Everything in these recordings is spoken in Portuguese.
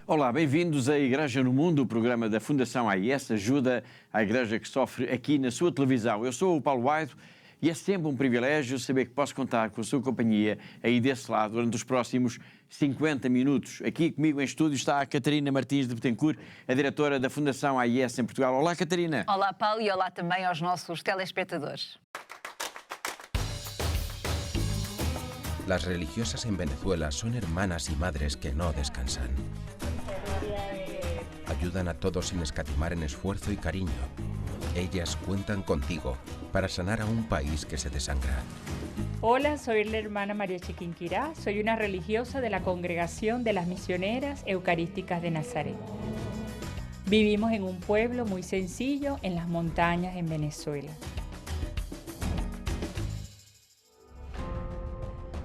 Olá, bem-vindos à Igreja no Mundo, o programa da Fundação AIS ajuda a Igreja que sofre aqui na sua televisão. Eu sou o Paulo Waido e é sempre um privilégio saber que posso contar com a sua companhia aí desse lado durante os próximos 50 minutos. Aqui comigo em estúdio está a Catarina Martins de Betancourt, a diretora da Fundação AIS em Portugal. Olá, Catarina. Olá, Paulo, e olá também aos nossos telespectadores. Las religiosas en Venezuela son hermanas y madres que no descansan. Ayudan a todos sin escatimar en esfuerzo y cariño. Ellas cuentan contigo para sanar a un país que se desangra. Hola, soy la hermana María Chiquinquirá, soy una religiosa de la Congregación de las Misioneras Eucarísticas de Nazaret. Vivimos en un pueblo muy sencillo en las montañas en Venezuela.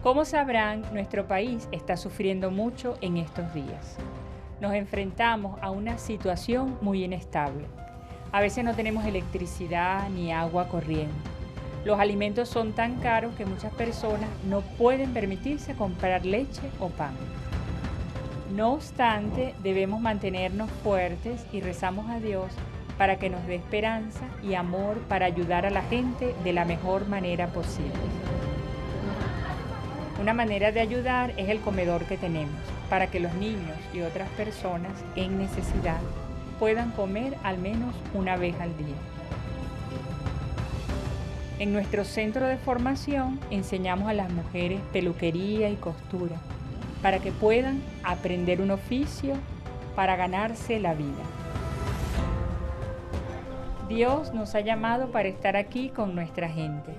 Como sabrán, nuestro país está sufriendo mucho en estos días. Nos enfrentamos a una situación muy inestable. A veces no tenemos electricidad ni agua corriente. Los alimentos son tan caros que muchas personas no pueden permitirse comprar leche o pan. No obstante, debemos mantenernos fuertes y rezamos a Dios para que nos dé esperanza y amor para ayudar a la gente de la mejor manera posible. Una manera de ayudar es el comedor que tenemos, para que los niños y otras personas en necesidad puedan comer al menos una vez al día. En nuestro centro de formación enseñamos a las mujeres peluquería y costura, para que puedan aprender un oficio para ganarse la vida. Dios nos ha llamado para estar aquí con nuestra gente.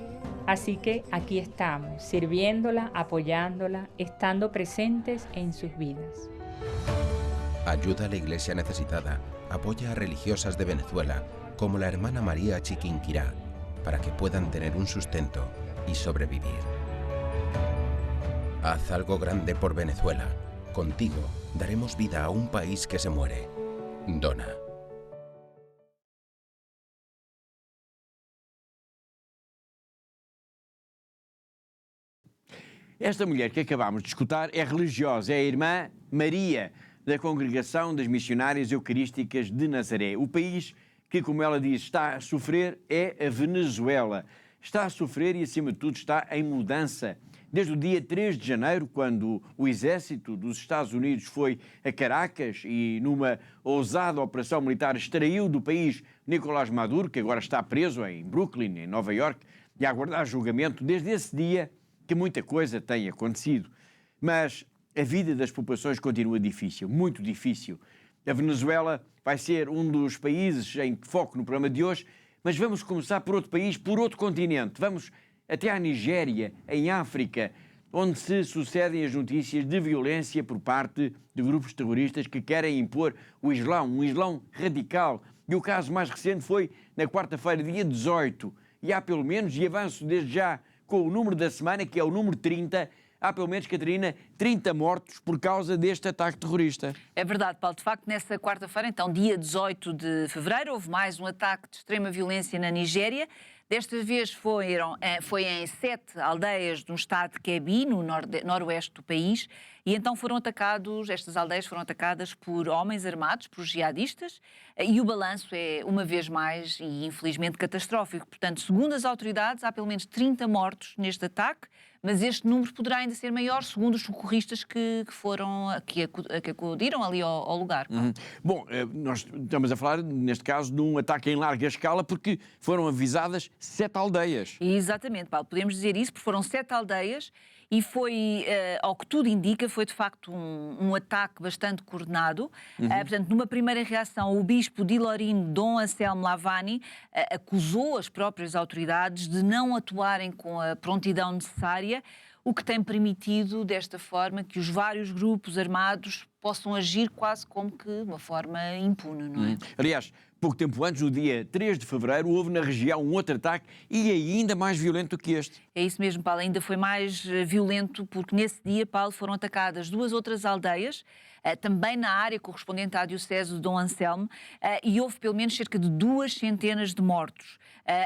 Así que aquí estamos, sirviéndola, apoyándola, estando presentes en sus vidas. Ayuda a la iglesia necesitada, apoya a religiosas de Venezuela, como la hermana María Chiquinquirá, para que puedan tener un sustento y sobrevivir. Haz algo grande por Venezuela. Contigo daremos vida a un país que se muere. Dona. Esta mulher que acabámos de escutar é religiosa, é a irmã Maria, da Congregação das Missionárias Eucarísticas de Nazaré. O país que, como ela diz, está a sofrer é a Venezuela. Está a sofrer e, acima de tudo, está em mudança. Desde o dia 3 de janeiro, quando o exército dos Estados Unidos foi a Caracas e, numa ousada operação militar, extraiu do país Nicolás Maduro, que agora está preso em Brooklyn, em Nova Iorque, e a aguardar julgamento, desde esse dia que muita coisa tem acontecido. Mas a vida das populações continua difícil, muito difícil. A Venezuela vai ser um dos países em foco no programa de hoje, mas vamos começar por outro país, por outro continente. Vamos até à Nigéria, em África, onde se sucedem as notícias de violência por parte de grupos terroristas que querem impor o Islão, um Islão radical. E o caso mais recente foi na quarta-feira, dia 18. E há pelo menos, e avanço desde já com o número da semana, que é o número 30, há pelo menos, Catarina, 30 mortos por causa deste ataque terrorista. É verdade, Paulo. De facto, nessa quarta-feira, então, dia 18 de fevereiro, houve mais um ataque de extrema violência na Nigéria. Desta vez foi em 7 aldeias de um estado de Kebbi, no noroeste do país, e então estas aldeias foram atacadas por homens armados, por jihadistas, e o balanço é, uma vez mais, e infelizmente catastrófico. Portanto, segundo as autoridades, há pelo menos 30 mortos neste ataque, mas este número poderá ainda ser maior, segundo os socorristas que acudiram ali ao lugar. Bom, nós estamos a falar, neste caso, de um ataque em larga escala, porque foram avisadas 7 aldeias. Exatamente, Paulo, podemos dizer isso, porque foram 7 aldeias e foi, ao que tudo indica, foi de facto um ataque bastante coordenado. Portanto, numa primeira reação, o bispo de Ilorin, Dom Anselmo Lavani, acusou as próprias autoridades de não atuarem com a prontidão necessária, o que tem permitido, desta forma, que os vários grupos armados possam agir quase como que de uma forma impune, não é? Aliás, pouco tempo antes, no dia 3 de fevereiro, houve na região um outro ataque e ainda mais violento do que este. É isso mesmo, Paulo. Ainda foi mais violento porque nesse dia, Paulo, foram atacadas 2 outras aldeias, também na área correspondente à Diocese de Dom Anselmo, e houve pelo menos cerca de 2 centenas de mortos.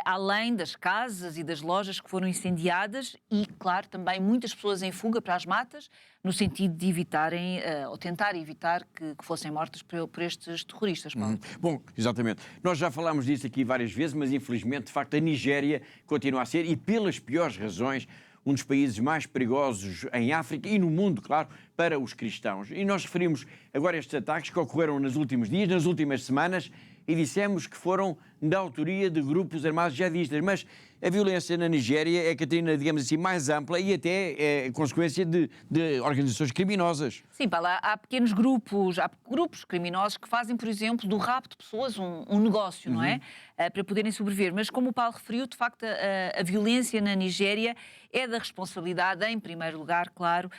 Além das casas e das lojas que foram incendiadas e, claro, também muitas pessoas em fuga para as matas, no sentido de evitarem, ou tentar evitar que fossem mortos por estes terroristas, Paulo. Bom, exatamente. Nós já falámos disso aqui várias vezes, mas infelizmente, de facto, a Nigéria continua a ser, e pelas piores razões, um dos países mais perigosos em África e no mundo, claro, para os cristãos. E nós referimos agora estes ataques que ocorreram nos últimos dias, nas últimas semanas, e dissemos que foram da autoria de grupos armados jihadistas. Mas a violência na Nigéria é, Catarina, digamos assim, mais ampla e até é consequência de organizações criminosas. Sim, Paulo, há pequenos grupos, há grupos criminosos que fazem, por exemplo, do rapto de pessoas um negócio, não é? Para poderem sobreviver. Mas como o Paulo referiu, de facto, a violência na Nigéria é da responsabilidade, em primeiro lugar, claro,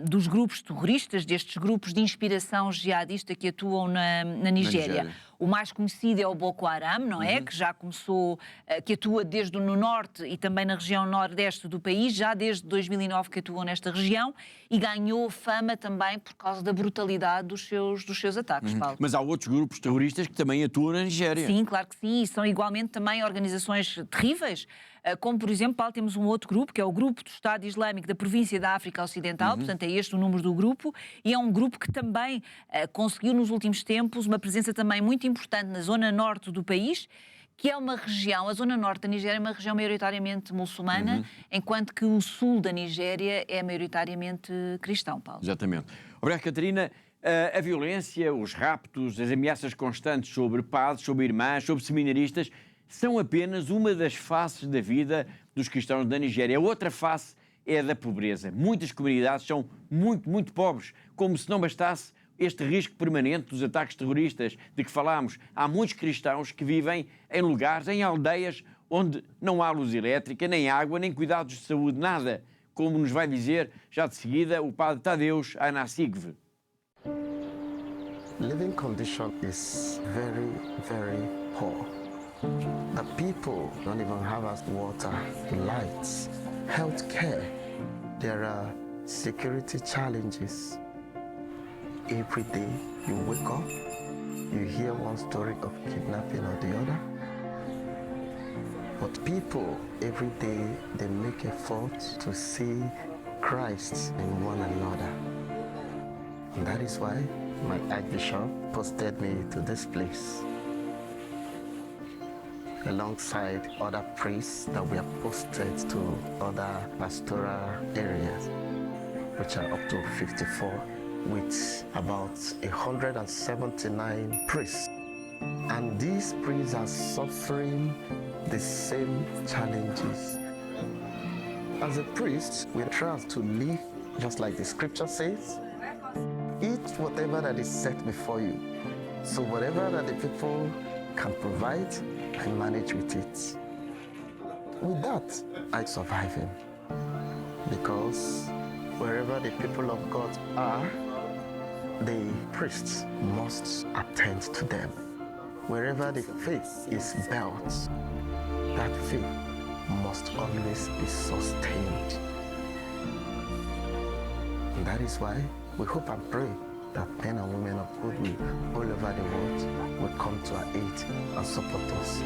dos grupos terroristas, destes grupos de inspiração jihadista que atuam na Nigéria. O mais conhecido é o Boko Haram, não é? Que já começou, que atua desde no norte e também na região nordeste do país, já desde 2009 que atuam nesta região, e ganhou fama também por causa da brutalidade dos seus ataques, Paulo. Mas há outros grupos terroristas que também atuam na Nigéria. Sim, claro que sim, e são igualmente também organizações terríveis, como por exemplo, Paulo, temos um outro grupo, que é o Grupo do Estado Islâmico da Província da África Ocidental, portanto é este o número do grupo, e é um grupo que também conseguiu nos últimos tempos uma presença também muito importante na zona norte do país, que é uma região, a zona norte da Nigéria é uma região maioritariamente muçulmana, enquanto que o sul da Nigéria é maioritariamente cristão, Paulo. Exatamente. Obrigado, Catarina. A violência, os raptos, as ameaças constantes sobre padres, sobre irmãs, sobre seminaristas, são apenas uma das faces da vida dos cristãos da Nigéria. A outra face é a da pobreza. Muitas comunidades são muito pobres, como se não bastasse este risco permanente dos ataques terroristas de que falámos. Há muitos cristãos que vivem em lugares, em aldeias, onde não há luz elétrica, nem água, nem cuidados de saúde, nada. Como nos vai dizer, já de seguida, o padre Tadeusz Anasigve. Living condition is very poor. The people don't even have water, lights, health care. There are security challenges. Every day you wake up, you hear one story of kidnapping or the other. But people, every day, they make effort to see Christ in one another. And that is why my Archbishop posted me to this place, alongside other priests that we have posted to other pastoral areas, which are up to 54, with about 179 priests. And these priests are suffering the same challenges. As a priest, we try to live just like the scripture says. Eat whatever that is set before you. So whatever that the people can provide, I manage with it. With that, I'm surviving. Because wherever the people of God are, the priests must attend to them. Wherever the faith is built, that faith must always be sustained. And that is why we hope and pray that men and women of goodwill all over the world will come to our aid and support us.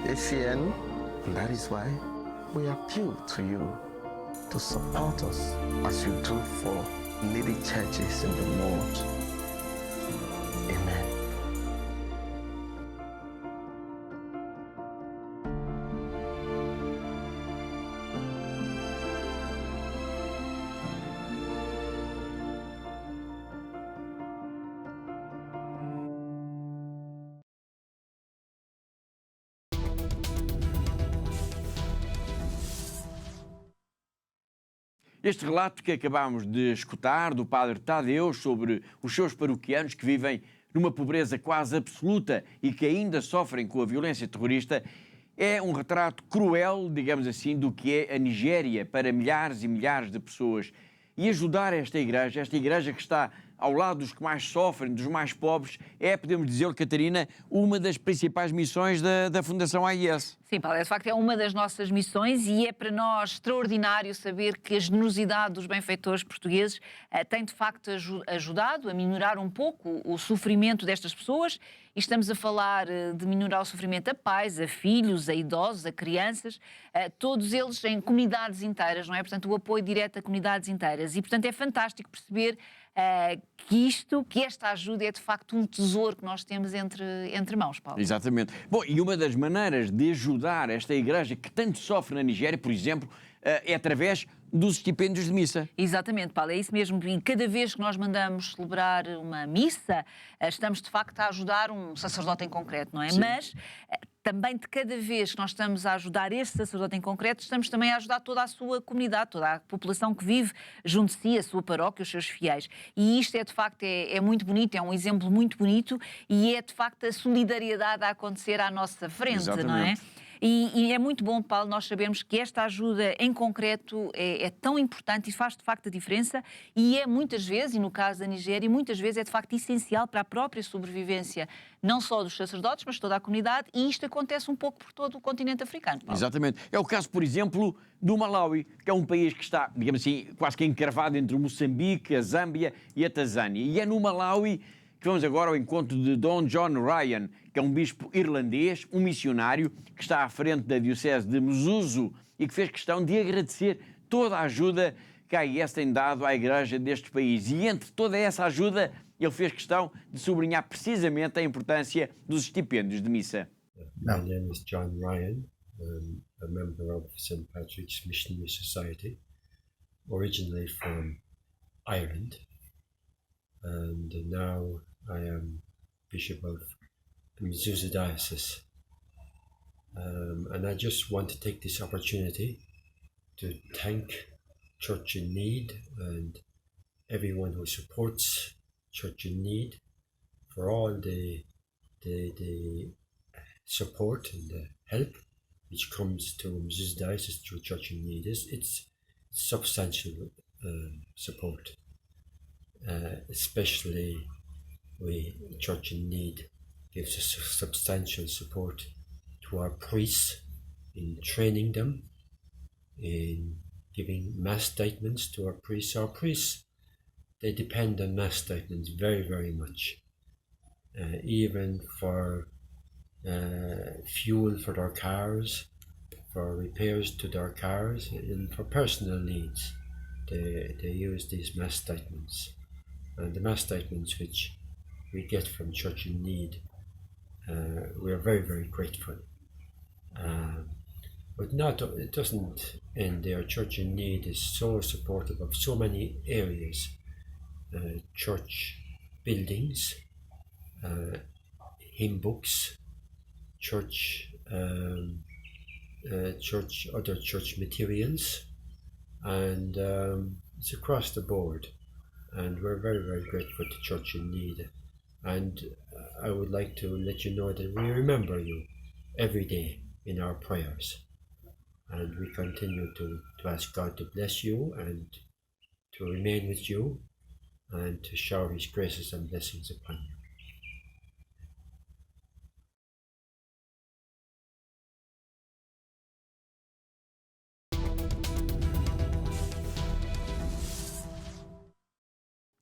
ACN, and that is why we appeal to you to support us as you do for needy churches in the world. Amen. Este relato que acabámos de escutar do padre Tadeusz sobre os seus paroquianos que vivem numa pobreza quase absoluta e que ainda sofrem com a violência terrorista é um retrato cruel, digamos assim, do que é a Nigéria para milhares e milhares de pessoas. E ajudar esta igreja que está ao lado dos que mais sofrem, dos mais pobres, é, podemos dizer, Catarina, uma das principais missões da Fundação AIS. Sim, Paulo, de facto é uma das nossas missões e é para nós extraordinário saber que a generosidade dos benfeitores portugueses tem de facto ajudado a minorar um pouco o sofrimento destas pessoas. E estamos a falar de minorar o sofrimento a pais, a filhos, a idosos, a crianças, todos eles em comunidades inteiras, não é? Portanto, o apoio direto a comunidades inteiras. E, portanto, é fantástico perceber que esta ajuda é de facto um tesouro que nós temos entre mãos, Paulo. Exatamente. Bom, e uma das maneiras de ajudar esta igreja que tanto sofre na Nigéria, por exemplo, é através dos estipêndios de missa. Exatamente, Paulo, é isso mesmo. E cada vez que nós mandamos celebrar uma missa, estamos de facto a ajudar um sacerdote em concreto, não é? Sim. Mas também de cada vez que nós estamos a ajudar este sacerdote em concreto, estamos também a ajudar toda a sua comunidade, toda a população que vive junto de si, a sua paróquia, os seus fiéis. E isto é de facto é muito bonito, é um exemplo muito bonito e é de facto a solidariedade a acontecer à nossa frente, Exatamente. não é? E é muito bom, Paulo, nós sabemos que esta ajuda em concreto é tão importante e faz de facto a diferença e é muitas vezes, e no caso da Nigéria, muitas vezes é de facto essencial para a própria sobrevivência, não só dos sacerdotes, mas toda a comunidade, e isto acontece um pouco por todo o continente africano, Paulo. Exatamente. É o caso, por exemplo, do Malawi, que é um país que está, digamos assim, quase que encravado entre o Moçambique, a Zâmbia e a Tanzânia. E é no Malawi que vamos agora ao encontro de Dom John Ryan, que é um bispo irlandês, um missionário, que está à frente da diocese de Mzuzu e que fez questão de agradecer toda a ajuda que a AIS tem dado à igreja deste país. E entre toda essa ajuda, ele fez questão de sublinhar precisamente a importância dos estipêndios de missa. My name is John Ryan. I'm a member of St. Patrick's Missionary Society, originally from Ireland, and now I am Bishop of Mzuzu Diocese. And I just want to take this opportunity to thank Church in Need and everyone who supports Church in Need for all the support and the help which comes to Mzuzu Diocese through Church in Need. It's substantial support, especially we Church in Need gives us substantial support to our priests in training them, in giving mass statements to our priests. Our priests, they depend on mass statements very, very much, even for fuel for their cars, for repairs to their cars, and for personal needs. They use these mass statements. And the mass statements which we get from Church in Need, we are very, very grateful. But it doesn't end there. Church in Need is so supportive of so many areas, church buildings, hymn books, other church materials, and it's across the board. And we're very, very grateful to Church in Need. And I would like to let you know that we remember you every day in our prayers. And we continue to ask God to bless you and to remain with you and to shower His graces and blessings upon you.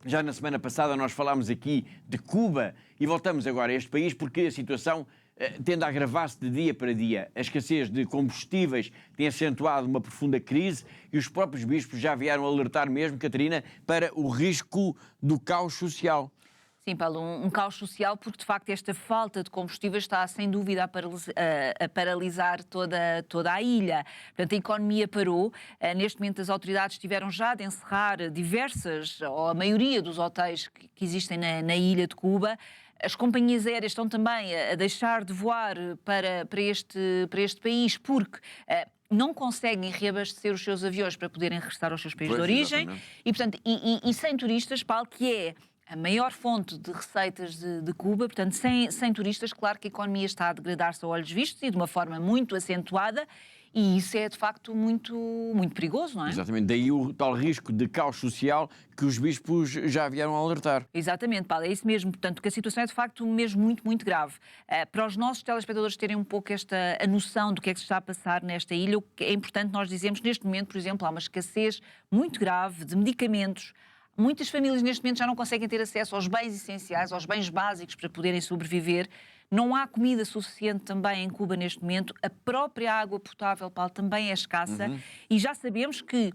Já na semana passada nós falámos aqui de Cuba e voltamos agora a este país porque a situação tende a agravar-se de dia para dia. A escassez de combustíveis tem acentuado uma profunda crise e os próprios bispos já vieram alertar mesmo, Catarina, para o risco do caos social. Sim, Paulo, um caos social porque, de facto, esta falta de combustível está, sem dúvida, a paralisar toda a ilha. Portanto, a economia parou. Neste momento, as autoridades tiveram já de encerrar diversas, ou a maioria dos hotéis que existem na ilha de Cuba. As companhias aéreas estão também a deixar de voar para este país porque não conseguem reabastecer os seus aviões para poderem regressar aos seus países de origem. Exatamente. E, portanto, e sem turistas, Paulo, que é a maior fonte de receitas de Cuba, portanto, sem turistas, claro que a economia está a degradar-se a olhos vistos e de uma forma muito acentuada. E isso é, de facto, muito, muito perigoso, não é? Exatamente, daí o tal risco de caos social que os bispos já vieram a alertar. Exatamente, Paulo, é isso mesmo. Portanto, que a situação é de facto mesmo muito, muito grave. Para os nossos telespectadores terem um pouco a noção do que é que se está a passar nesta ilha, o que é importante nós dizermos, neste momento, por exemplo, há uma escassez muito grave de medicamentos. Muitas famílias neste momento já não conseguem ter acesso aos bens essenciais, aos bens básicos para poderem sobreviver. Não há comida suficiente também em Cuba neste momento. A própria água potável, Paulo, também é escassa. E já sabemos que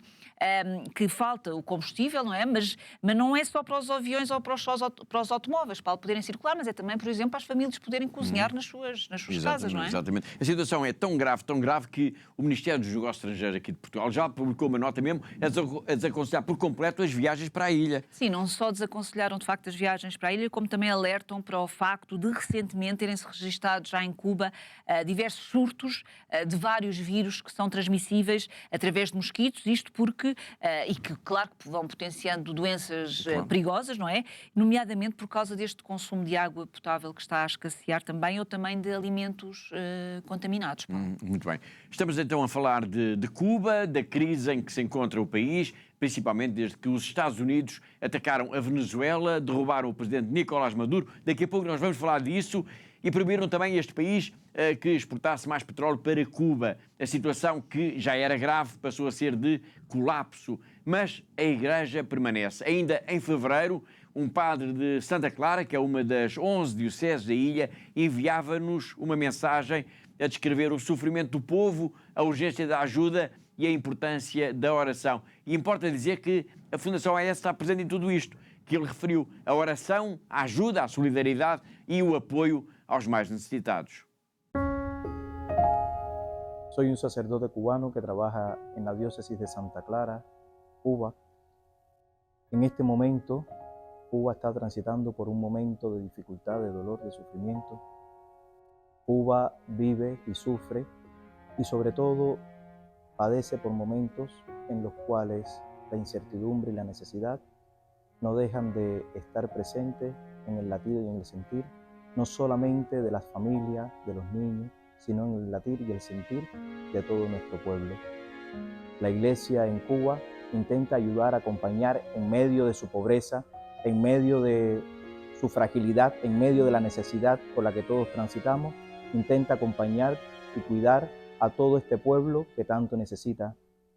falta o combustível, não é? Mas não é só para os aviões ou para os automóveis, Paulo, poderem circular, mas é também, por exemplo, para as famílias poderem cozinhar nas suas casas, não é? Exatamente. A situação é tão grave, que o Ministério dos Negócios Estrangeiros aqui de Portugal já publicou uma nota mesmo a desaconselhar por completo as viagens para a ilha. Sim, não só desaconselharam de facto as viagens para a ilha, como também alertam para o facto de recentemente terem-se registado já em Cuba diversos surtos de vários vírus que são transmissíveis através de mosquitos, isto porque, e que claro que vão potenciando doenças perigosas, não é? Nomeadamente por causa deste consumo de água potável que está a escassear também, ou também de alimentos contaminados. Muito bem. Estamos então a falar de Cuba, da crise em que se encontra o país, principalmente desde que os Estados Unidos atacaram a Venezuela, derrubaram o presidente Nicolás Maduro. Daqui a pouco nós vamos falar disso. E proibiram também este país que exportasse mais petróleo para Cuba. A situação, que já era grave, passou a ser de colapso. Mas a Igreja permanece. Ainda em fevereiro, um padre de Santa Clara, que é uma das 11 dioceses da ilha, enviava-nos uma mensagem a descrever o sofrimento do povo, a urgência da ajuda e a importância da oração. E importa dizer que a Fundação AES está presente em tudo isto, que ele referiu: a oração, a ajuda, a solidariedade e o apoio aos mais necesitados. Soy un sacerdote cubano que trabaja en la diócesis de Santa Clara, Cuba. En este momento, Cuba está transitando por un momento de dificultad, de dolor, de sufrimiento. Cuba vive y sufre y sobre todo padece por momentos en los cuales la incertidumbre y la necesidad no dejan de estar presentes en el latido y en el sentir, no solamente de las familias, de los niños, sino en el latir y el sentir de todo nuestro pueblo. La Iglesia en Cuba intenta ayudar, acompañar en medio de su pobreza, en medio de su fragilidad, en medio de la necesidad por la que todos transitamos, intenta acompañar y cuidar a todo este pueblo que tanto necesita,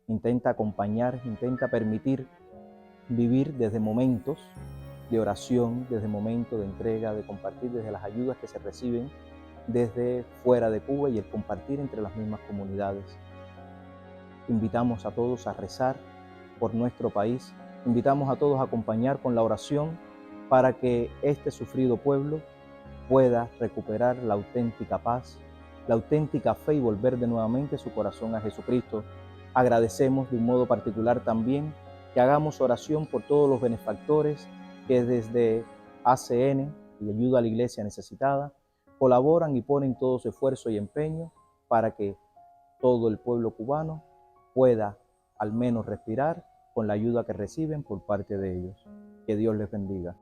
intenta acompañar, intenta permitir vivir desde momentos de oración, desde momentos de entrega, de compartir, desde las ayudas que se reciben desde fuera de Cuba y el compartir entre las mismas comunidades. Invitamos a todos a rezar por nuestro país, invitamos a todos a acompañar con la oración para que este sufrido pueblo pueda recuperar la auténtica paz, la auténtica fe y volver de nuevamente su corazón a Jesucristo. Agradecemos de un modo particular también que hagamos oración por todos los benefactores que desde ACN y Ayuda a la Iglesia Necesitada colaboran y ponen todo su esfuerzo y empeño para que todo el pueblo cubano pueda al menos respirar con la ayuda que reciben por parte de ellos. Que Dios les bendiga.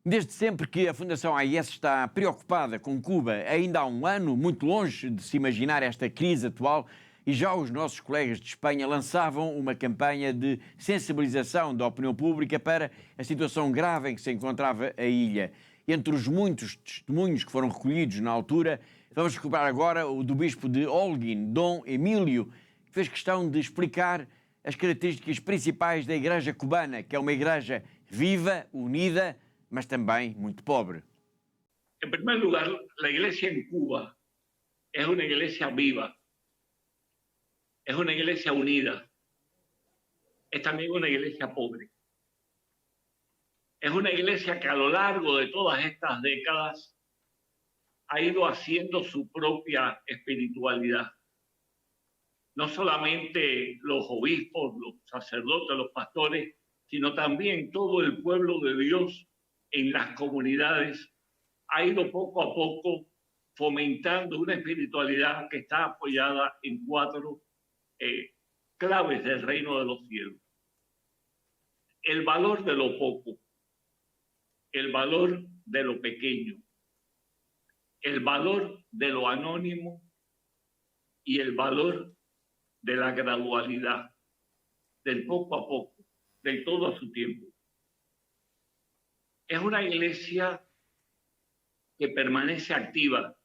Desde sempre que a Fundação AES está preocupada com Cuba, ainda há um ano, muito longe de se imaginar esta crise atual, e já os nossos colegas de Espanha lançavam uma campanha de sensibilização da opinião pública para a situação grave em que se encontrava a ilha. Entre os muitos testemunhos que foram recolhidos na altura, vamos recuperar agora o do bispo de Holguín, Dom Emílio, que fez questão de explicar as características principais da Igreja cubana, que é uma igreja viva, unida, mas também muito pobre. En primer lugar, la iglesia en Cuba es una iglesia viva, es una iglesia unida, es también una iglesia pobre. Es una iglesia que a lo largo de todas estas décadas ha ido haciendo su propia espiritualidad. No solamente los obispos, los sacerdotes, los pastores, sino también todo el pueblo de Dios en las comunidades ha ido poco a poco fomentando una espiritualidad que está apoyada en 4 claves del reino de los cielos. el valor de lo poco, el valor de lo pequeño, el valor de lo anónimo y el valor de la gradualidad, del poco a poco, del todo a su tiempo. Es una iglesia que permanece activa,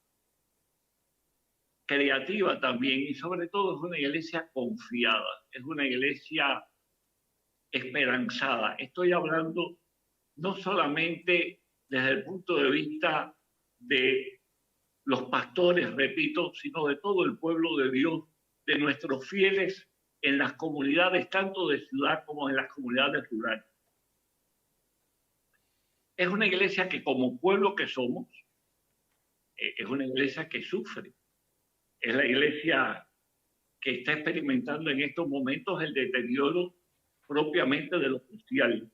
creativa también, y sobre todo es una iglesia confiada, es una iglesia esperanzada. Estoy hablando no solamente desde el punto de vista de los pastores, repito, sino de todo el pueblo de Dios, de nuestros fieles en las comunidades, tanto de ciudad como en las comunidades rurales. Es una iglesia que, como pueblo que somos, es una iglesia que sufre. Es la iglesia que está experimentando en estos momentos el deterioro propiamente de lo social,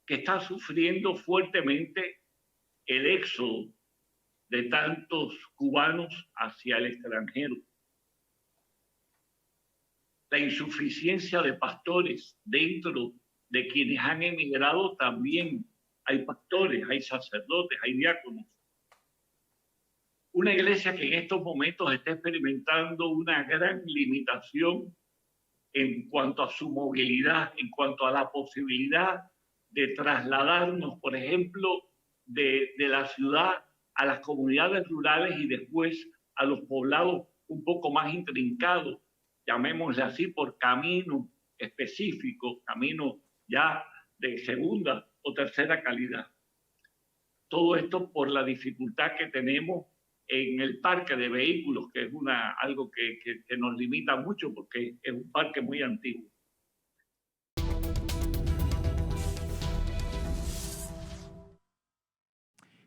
que está sufriendo fuertemente el éxodo de tantos cubanos hacia el extranjero, la insuficiencia de pastores dentro de quienes han emigrado. También hay pastores, hay sacerdotes, hay diáconos. Una iglesia que en estos momentos está experimentando una gran limitación en cuanto a su movilidad, en cuanto a la posibilidad de trasladarnos, por ejemplo, de la ciudad a las comunidades rurales y después a los poblados un poco más intrincados, llamémosle así, por camino específico, camino ya de segunda o tercera calidad. Todo esto por la dificultad que tenemos en el parque de vehículos, que es algo que nos limita mucho porque es un parque muy antiguo.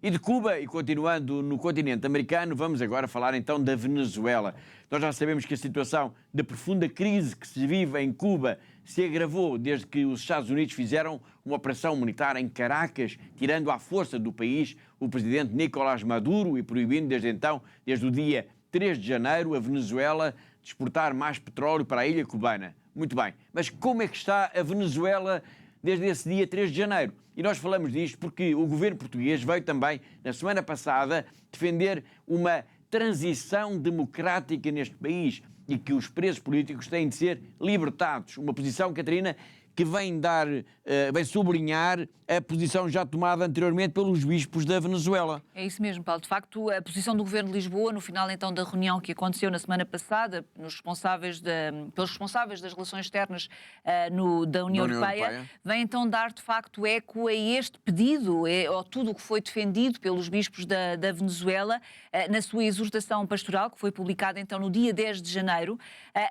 E de Cuba, e continuando no continente americano, vamos agora falar então da Venezuela. Nós já sabemos que a situação de profunda crise que se vive em Cuba se agravou desde que os Estados Unidos fizeram uma operação militar em Caracas, tirando à força do país o presidente Nicolás Maduro e proibindo desde então, desde o dia 3 de janeiro, a Venezuela de exportar mais petróleo para a ilha cubana. Muito bem, mas como é que está a Venezuela desde esse dia 3 de janeiro? E nós falamos disto porque o governo português veio também, na semana passada, defender uma transição democrática neste país e que os presos políticos têm de ser libertados. Uma posição, Catarina, que vem sublinhar a posição já tomada anteriormente pelos bispos da Venezuela. É isso mesmo, Paulo. De facto, a posição do Governo de Lisboa, no final então da reunião que aconteceu na semana passada, pelos responsáveis das relações externas da União Europeia, vem então dar de facto eco a este pedido, a tudo o que foi defendido pelos bispos da Venezuela, na sua exortação pastoral, que foi publicada então no dia 10 de janeiro,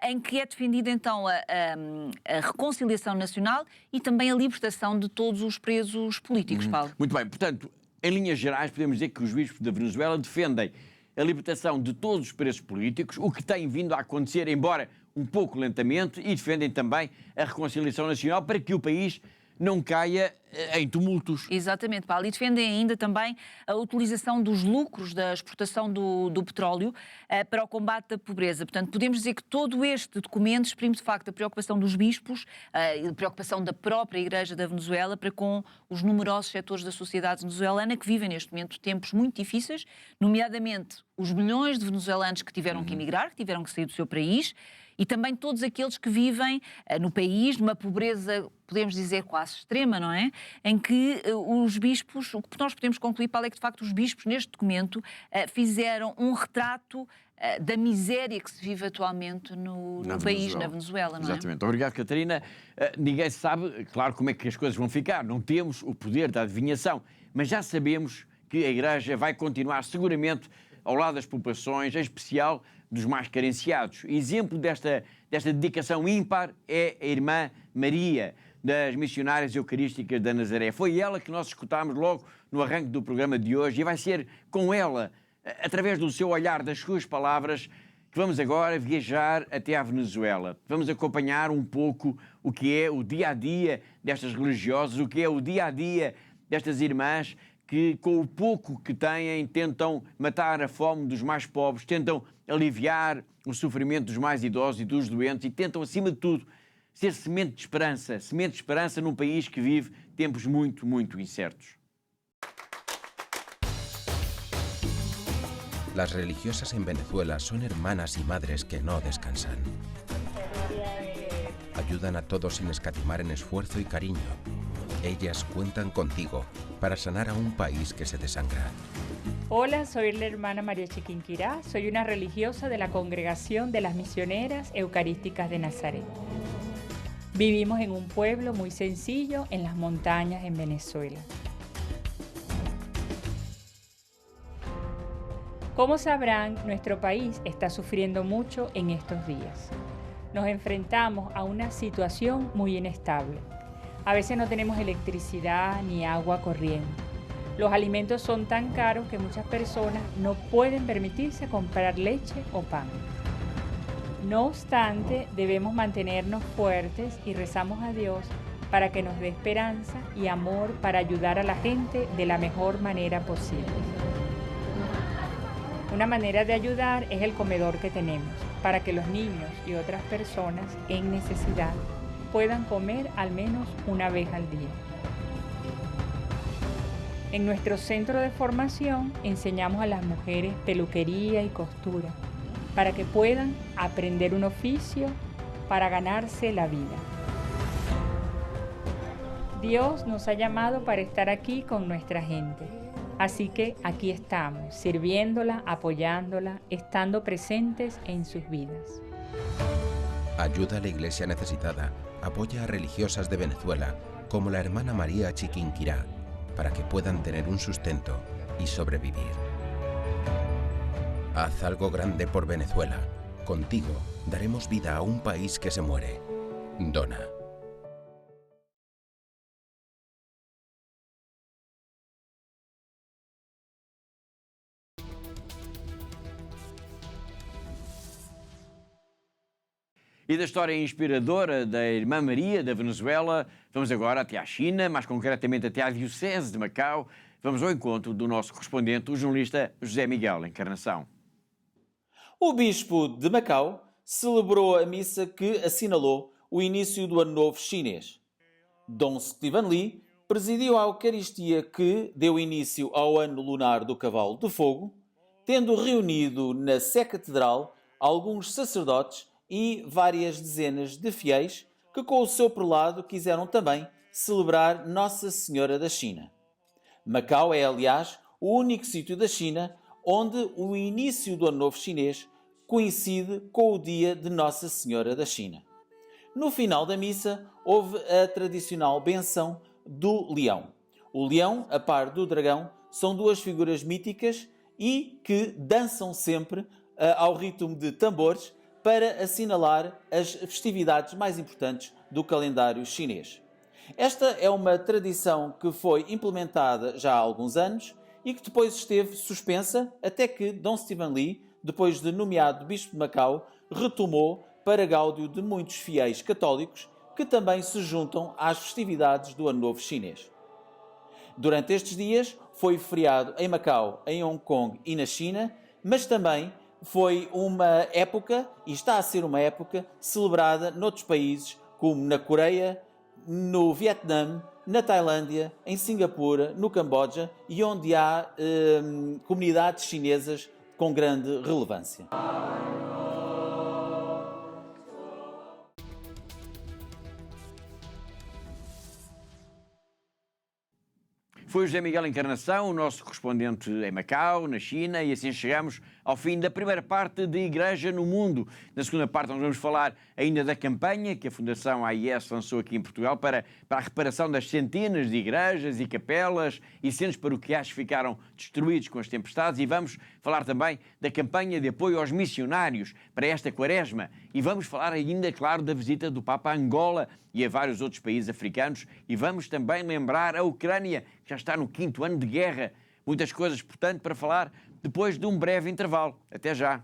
em que é defendida então a reconciliação nacional e também a libertação de todos os presos políticos, Paulo. Muito bem, portanto, em linhas gerais podemos dizer que os bispos da Venezuela defendem a libertação de todos os presos políticos, o que tem vindo a acontecer, embora um pouco lentamente, e defendem também a reconciliação nacional para que o país não caia em tumultos. Exatamente, Paulo. E defendem ainda também a utilização dos lucros da exportação do petróleo para o combate da pobreza. Portanto, podemos dizer que todo este documento exprime, de facto, a preocupação dos bispos, a preocupação da própria Igreja da Venezuela para com os numerosos setores da sociedade venezuelana que vivem neste momento tempos muito difíceis, nomeadamente os milhões de venezuelanos que tiveram que emigrar, que tiveram que sair do seu país, e também todos aqueles que vivem no país numa pobreza, podemos dizer, quase extrema, não é? Em que os bispos, o que nós podemos concluir, Paulo, é que de facto os bispos neste documento fizeram um retrato da miséria que se vive atualmente no país, na Venezuela, não é? Exatamente. Obrigado, Catarina. Ninguém sabe, claro, como é que as coisas vão ficar. Não temos o poder da adivinhação, mas já sabemos que a Igreja vai continuar seguramente ao lado das populações, em especial dos mais carenciados. Exemplo desta dedicação ímpar é a irmã Maria, das Missionárias Eucarísticas da Nazaré. Foi ela que nós escutámos logo no arranque do programa de hoje e vai ser com ela, através do seu olhar, das suas palavras, que vamos agora viajar até à Venezuela. Vamos acompanhar um pouco o que é o dia-a-dia destas religiosas, o que é o dia-a-dia destas irmãs que, com o pouco que têm, tentam matar a fome dos mais pobres, tentam aliviar o sofrimento dos mais idosos e dos doentes e tentam, acima de tudo, ser semente de esperança num país que vive tempos muito, muito incertos. Las religiosas en Venezuela son hermanas y madres que no descansan. Ayudan a todos sin escatimar en esfuerzo y cariño. Ellas cuentan contigo para sanar a un país que se desangra. Hola, soy la hermana María Chiquinquirá, soy una religiosa de la Congregación de las Misioneras Eucarísticas de Nazaret. Vivimos en un pueblo muy sencillo en las montañas en Venezuela. Como sabrán, nuestro país está sufriendo mucho en estos días. Nos enfrentamos a una situación muy inestable. A veces no tenemos electricidad ni agua corriente. Los alimentos son tan caros que muchas personas no pueden permitirse comprar leche o pan. No obstante, debemos mantenernos fuertes y rezamos a Dios para que nos dé esperanza y amor para ayudar a la gente de la mejor manera posible. Una manera de ayudar es el comedor que tenemos, para que los niños y otras personas en necesidad puedan comer al menos una vez al día. En nuestro centro de formación enseñamos a las mujeres peluquería y costura, para que puedan aprender un oficio para ganarse la vida. Dios nos ha llamado para estar aquí con nuestra gente. Así que aquí estamos, sirviéndola, apoyándola, estando presentes en sus vidas. Ayuda a la iglesia necesitada, apoya a religiosas de Venezuela, como la hermana María Chiquinquirá, para que puedan tener un sustento y sobrevivir. Haz algo grande por Venezuela. Contigo daremos vida a un país que se muere. Dona. E da história inspiradora da Irmã Maria da Venezuela, vamos agora até à China, mais concretamente até à Diocese de Macau. Vamos ao encontro do nosso correspondente, o jornalista José Miguel Encarnação. O bispo de Macau celebrou a missa que assinalou o início do Ano Novo chinês. Dom Stephen Lee presidiu a Eucaristia que deu início ao Ano Lunar do Cavalo de Fogo, tendo reunido na Sé Catedral alguns sacerdotes e várias dezenas de fiéis que, com o seu prelado, quiseram também celebrar Nossa Senhora da China. Macau é, aliás, o único sítio da China onde o início do Ano Novo chinês coincide com o dia de Nossa Senhora da China. No final da missa, houve a tradicional benção do leão. O leão, a par do dragão, são duas figuras míticas e que dançam sempre ao ritmo de tambores para assinalar as festividades mais importantes do calendário chinês. Esta é uma tradição que foi implementada já há alguns anos e que depois esteve suspensa até que Dom Stephen Lee, depois de nomeado bispo de Macau, retomou para gáudio de muitos fiéis católicos que também se juntam às festividades do Ano Novo chinês. Durante estes dias foi feriado em Macau, em Hong Kong e na China, mas também foi uma época, e está a ser uma época, celebrada noutros países, como na Coreia, no Vietnã, na Tailândia, em Singapura, no Camboja e onde há comunidades chinesas com grande relevância. Foi o José Miguel Encarnação, o nosso correspondente em Macau, na China, e assim chegamos ao fim da primeira parte de Igreja no Mundo. Na segunda parte nós vamos falar ainda da campanha que a Fundação AIS lançou aqui em Portugal para a reparação das centenas de igrejas e capelas e centros paroquiais que ficaram destruídos com as tempestades, e vamos falar também da campanha de apoio aos missionários para esta quaresma, e vamos falar ainda, claro, da visita do Papa a Angola e a vários outros países africanos, e vamos também lembrar a Ucrânia, que já está no 5º ano de guerra. Muitas coisas, portanto, para falar depois de um breve intervalo. Até já!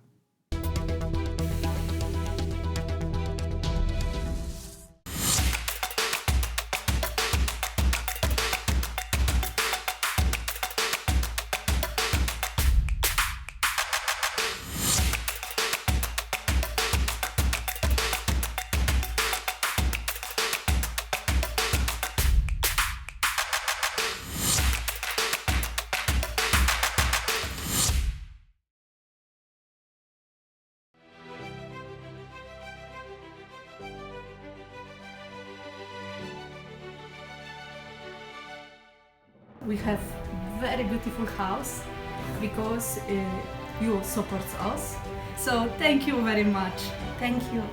We have very beautiful house because you support us. So thank you very much. Thank you.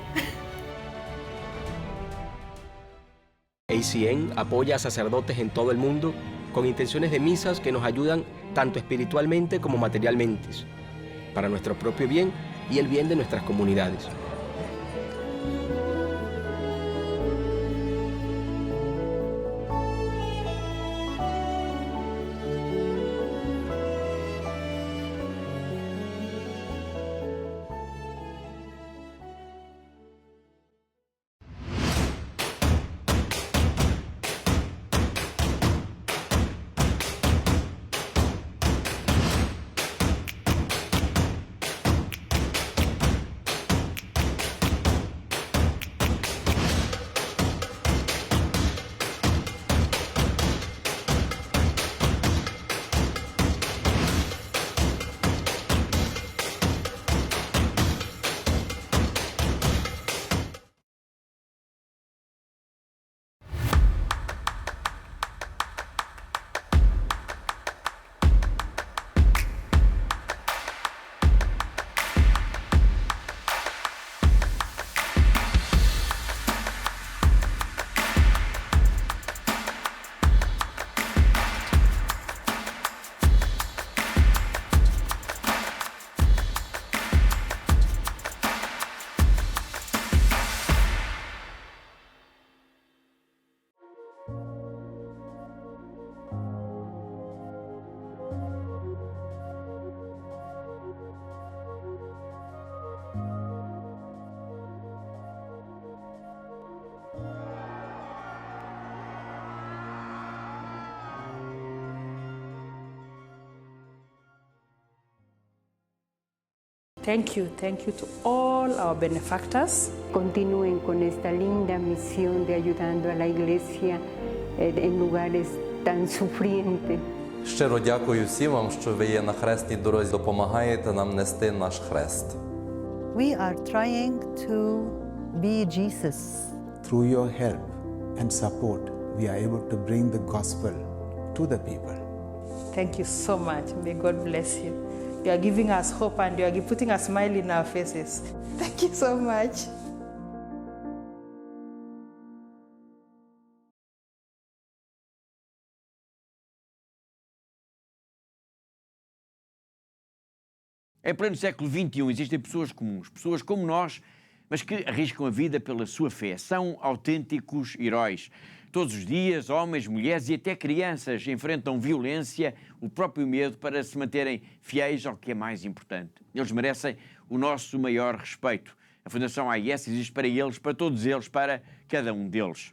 ACN apoya a sacerdotes en todo el mundo con intenciones de misas que nos ayudan tanto espiritualmente como materialmente, para nuestro propio bien y el bien de nuestras comunidades. Thank you to all our benefactors. Continúen con esta linda misión de ayudando a la Iglesia en lugares tan sufrientes. Щиро дякую всім вам, що ви є на хресній дорозі, допомагаєте нам нести наш хрест. We are trying to be Jesus. Through your help and support, we are able to bring the gospel to the people. Thank you so much. May God bless you. You are giving us hope and you are putting a smile in our faces. Thank you so much. Em pleno século XXI existem pessoas comuns, pessoas como nós, mas que arriscam a vida pela sua fé. São autênticos heróis. Todos os dias, homens, mulheres e até crianças enfrentam violência, o próprio medo para se manterem fiéis ao que é mais importante. Eles merecem o nosso maior respeito. A Fundação AIS existe para eles, para todos eles, para cada um deles.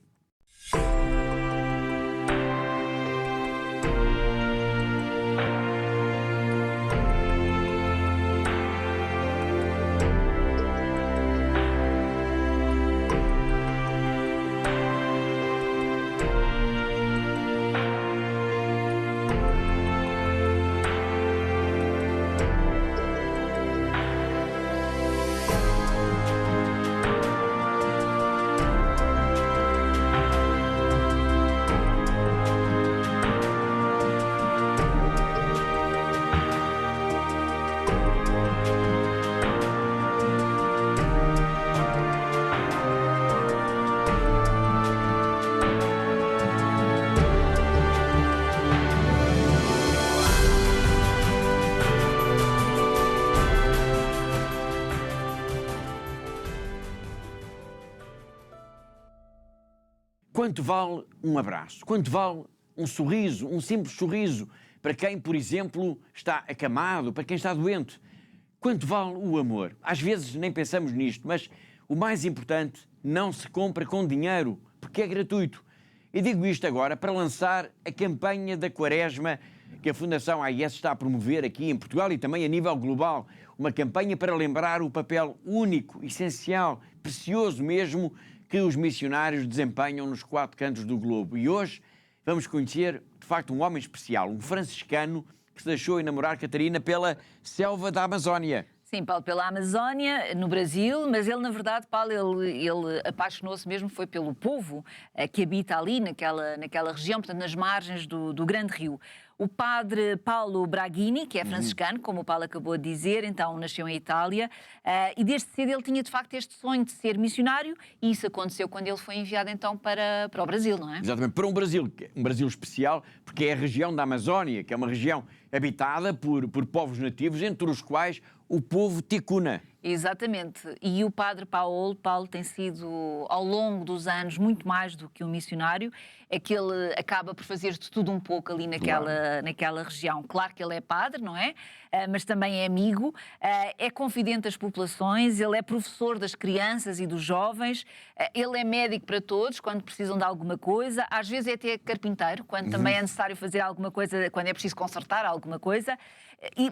Quanto vale um abraço? Quanto vale um sorriso, um simples sorriso, para quem, por exemplo, está acamado, para quem está doente? Quanto vale o amor? Às vezes nem pensamos nisto, mas o mais importante não se compra com dinheiro, porque é gratuito. E digo isto agora para lançar a campanha da Quaresma que a Fundação AIS está a promover aqui em Portugal e também a nível global. Uma campanha para lembrar o papel único, essencial, precioso mesmo, que os missionários desempenham nos 4 cantos do globo. E hoje vamos conhecer, de facto, um homem especial, um franciscano que se deixou enamorar Catarina pela selva da Amazónia. Sim, Paulo, pela Amazónia, no Brasil, mas ele, na verdade, Paulo, ele apaixonou-se mesmo, foi pelo povo que habita ali, naquela região, portanto, nas margens do Grande Rio. O padre Paulo Braghini, que é franciscano, como o Paulo acabou de dizer, então nasceu em Itália, e desde cedo ele tinha, de facto, este sonho de ser missionário, e isso aconteceu quando ele foi enviado, então, para o Brasil, não é? Exatamente, para um Brasil especial, porque é a região da Amazónia, que é uma região habitada por povos nativos, entre os quais o povo ticuna. Exatamente. E o padre Paulo tem sido, ao longo dos anos, muito mais do que um missionário. É que ele acaba por fazer de tudo um pouco ali naquela região. Claro que ele é padre, não é? Mas também é amigo, é confidente das populações, ele é professor das crianças e dos jovens, ele é médico para todos, quando precisam de alguma coisa, às vezes é até carpinteiro, quando também é necessário fazer alguma coisa, quando é preciso consertar alguma coisa.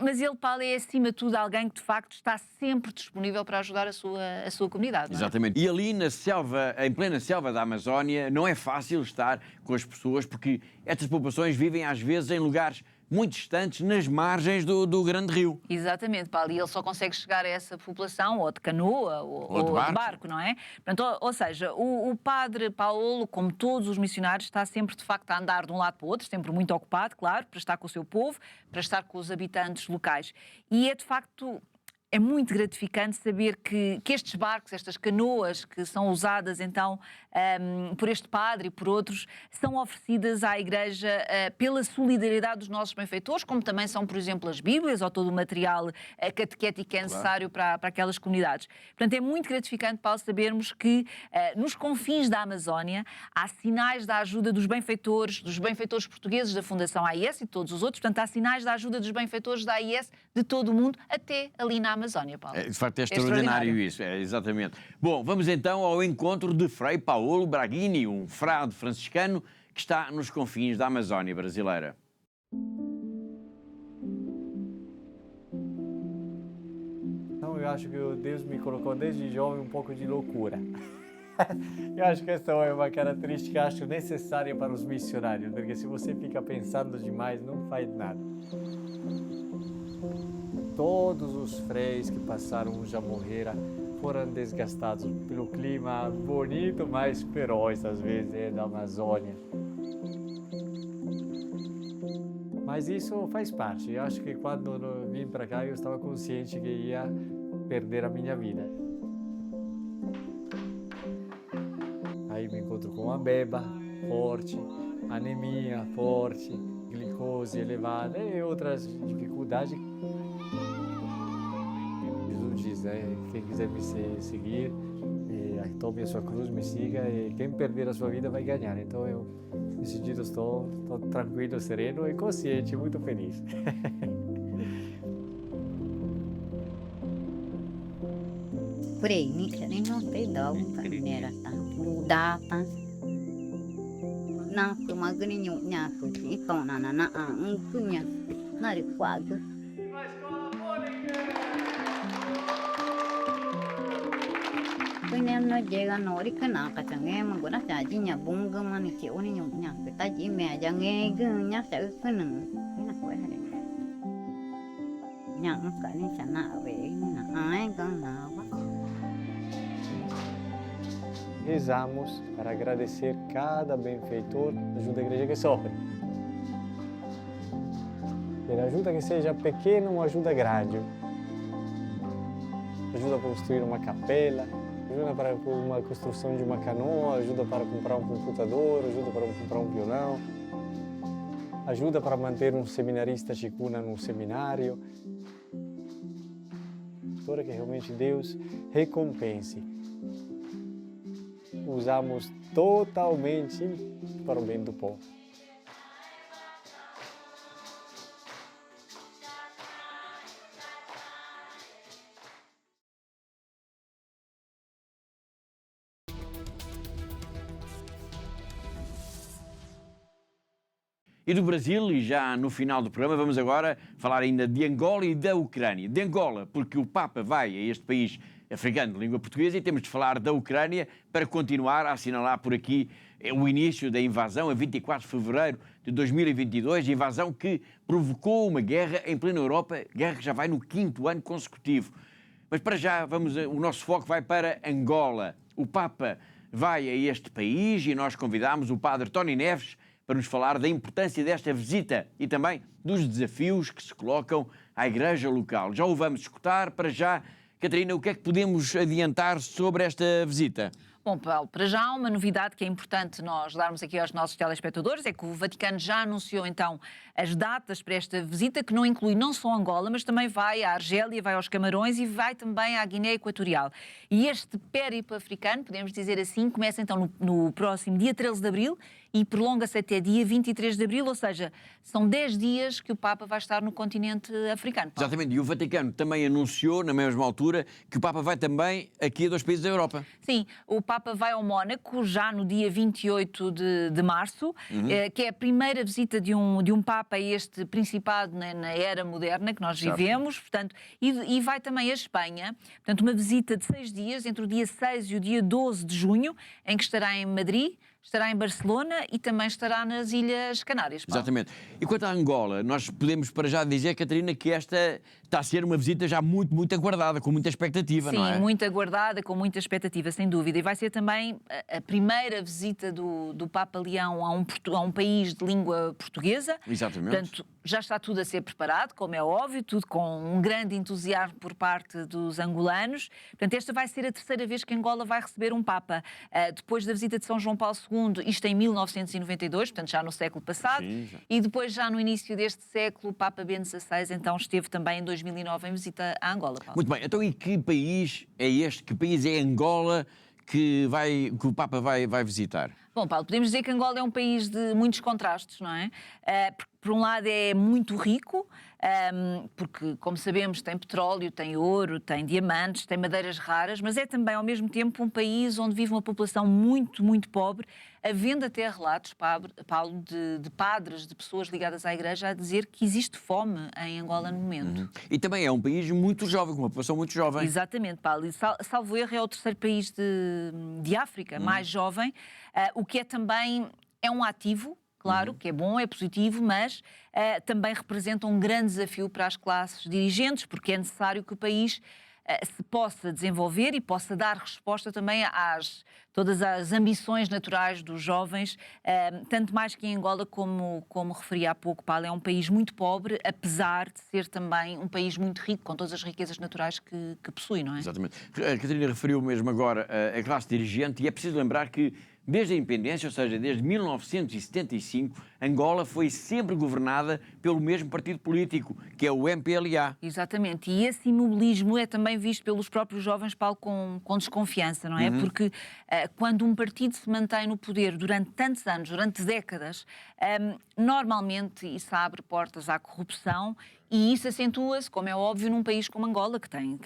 Mas ele, Paulo, é acima de tudo alguém que de facto está sempre disponível para ajudar a sua comunidade. Não é? Exatamente. E ali na selva, em plena selva da Amazónia, não é fácil estar com as pessoas, porque estas populações vivem às vezes em lugares muito distantes, nas margens do Grande Rio. Exatamente, Paulo, e ele só consegue chegar a essa população ou de canoa ou de barco, não é? Portanto, ou seja, o padre Paulo, como todos os missionários, está sempre de facto a andar de um lado para o outro, sempre muito ocupado, claro, para estar com o seu povo, para estar com os habitantes locais. E é de facto... É muito gratificante saber que estes barcos, estas canoas que são usadas então por este padre e por outros, são oferecidas à Igreja pela solidariedade dos nossos benfeitores, como também são, por exemplo, as Bíblias ou todo o material catequético que é necessário para aquelas comunidades. Portanto, é muito gratificante, Paulo, sabermos que nos confins da Amazónia há sinais da ajuda dos benfeitores portugueses da Fundação AIS e de todos os outros. Portanto, há sinais da ajuda dos benfeitores da AIS de todo o mundo, até ali na Amazónia, Paulo. De facto, é extraordinário isso, exatamente. Bom, vamos então ao encontro de Frei Paulo Braghini, um frade franciscano que está nos confins da Amazónia brasileira. Então, eu acho que Deus me colocou desde jovem um pouco de loucura. Eu acho que essa é uma característica, acho, necessária para os missionários, porque se você fica pensando demais, não faz nada. Todos os freis que passaram já morreram, foram desgastados pelo clima bonito, mas feroz, às vezes, da Amazônia. Mas isso faz parte. Eu acho que quando eu vim para cá, eu estava consciente que ia perder a minha vida. Aí me encontro com uma beba forte, anemia forte, glicose elevada e outras dificuldades. Jesus diz, quem quiser me seguir, tome a sua cruz, me siga, e quem perder a sua vida vai ganhar. Então eu, nesse sentido, estou tranquilo, sereno e consciente, muito feliz. Kure ni kare no te dau ka nera ta luda ta na ku magni nyu nya ku ti ko na ku nya na ri kwaga no llega no ri kana ka change ma gona cha ji nya bunga mani ke oni nyu nya ku ta ji me ja nge gu nya sa ku na na ko ha le nya ka ni cha na we na ai ga na Rezamos para agradecer cada benfeitor que ajuda a igreja que sofre. Pela ajuda que seja pequena ou ajuda grande. Ajuda a construir uma capela, ajuda para uma construção de uma canoa, ajuda para comprar um computador, ajuda para comprar um violão, ajuda para manter um seminarista chicuna num seminário. Para que realmente Deus recompense. Usamos totalmente para o bem do povo. E do Brasil, e já no final do programa, vamos agora falar ainda de Angola e da Ucrânia. De Angola, porque o Papa vai a este país africano de língua portuguesa, e temos de falar da Ucrânia para continuar a assinalar por aqui o início da invasão, a 24 de fevereiro de 2022, invasão que provocou uma guerra em plena Europa, guerra que já vai no 5º ano consecutivo. Mas para já, o nosso foco vai para Angola. O Papa vai a este país e nós convidamos o padre Tony Neves para nos falar da importância desta visita e também dos desafios que se colocam à Igreja local. Já o vamos escutar. Para já, Catarina, o que é que podemos adiantar sobre esta visita? Bom, Paulo, para já há uma novidade que é importante nós darmos aqui aos nossos telespectadores, é que o Vaticano já anunciou então as datas para esta visita, que não inclui não só Angola, mas também vai à Argélia, vai aos Camarões e vai também à Guiné Equatorial. E este périplo africano, podemos dizer assim, começa então no próximo dia 13 de Abril e prolonga-se até dia 23 de Abril, ou seja, são 10 dias que o Papa vai estar no continente africano. Paulo. Exatamente, e o Vaticano também anunciou, na mesma altura, que o Papa vai também aqui a 2 países da Europa. Sim, o Papa vai ao Mónaco já no dia 28 de março, que é a primeira visita de um Papa a este Principado na era moderna que nós vivemos, portanto, e vai também à Espanha, portanto, uma visita de 6 dias, entre o dia 6 e o dia 12 de junho, em que estará em Madrid, estará em Barcelona e também estará nas Ilhas Canárias. Paulo. Exatamente. E quanto à Angola, nós podemos para já dizer, Catarina, que esta está a ser uma visita já muito, muito aguardada, com muita expectativa, não é? Sim, muito aguardada, com muita expectativa, sem dúvida. E vai ser também a primeira visita do Papa Leão a um país de língua portuguesa. Exatamente. Portanto, já está tudo a ser preparado, como é óbvio, tudo com um grande entusiasmo por parte dos angolanos. Portanto, esta vai ser a terceira vez que Angola vai receber um Papa. Depois da visita de São João Paulo II, isto em 1992, portanto já no século passado, e depois já no início deste século, o Papa Bento XVI então esteve também em 2009 em visita a Angola. Paulo. Muito bem, então e que país é este? Que país é Angola que o Papa vai visitar? Bom, Paulo, podemos dizer que Angola é um país de muitos contrastes, não é? Por um lado é muito rico, porque, como sabemos, tem petróleo, tem ouro, tem diamantes, tem madeiras raras, mas é também, ao mesmo tempo, um país onde vive uma população muito, muito pobre, havendo até relatos, Paulo, de padres, de pessoas ligadas à Igreja, a dizer que existe fome em Angola no momento. E também é um país muito jovem, com uma população muito jovem. Exatamente, Paulo. E salvo erro, é o terceiro país de África mais jovem, o que é também um ativo, claro, que é bom, é positivo, mas também representa um grande desafio para as classes dirigentes, porque é necessário que o país se possa desenvolver e possa dar resposta também todas as ambições naturais dos jovens, tanto mais que em Angola, como referi há pouco, Paulo, é um país muito pobre, apesar de ser também um país muito rico, com todas as riquezas naturais que possui, não é? Exatamente. A Catarina referiu mesmo agora a classe dirigente e é preciso lembrar que desde a independência, ou seja, desde 1975, Angola foi sempre governada pelo mesmo partido político, que é o MPLA. Exatamente. E esse imobilismo é também visto pelos próprios jovens, Paulo, com desconfiança, não é? Porque quando um partido se mantém no poder durante tantos anos, durante décadas, normalmente isso abre portas à corrupção e isso acentua-se, como é óbvio, num país como Angola, que tem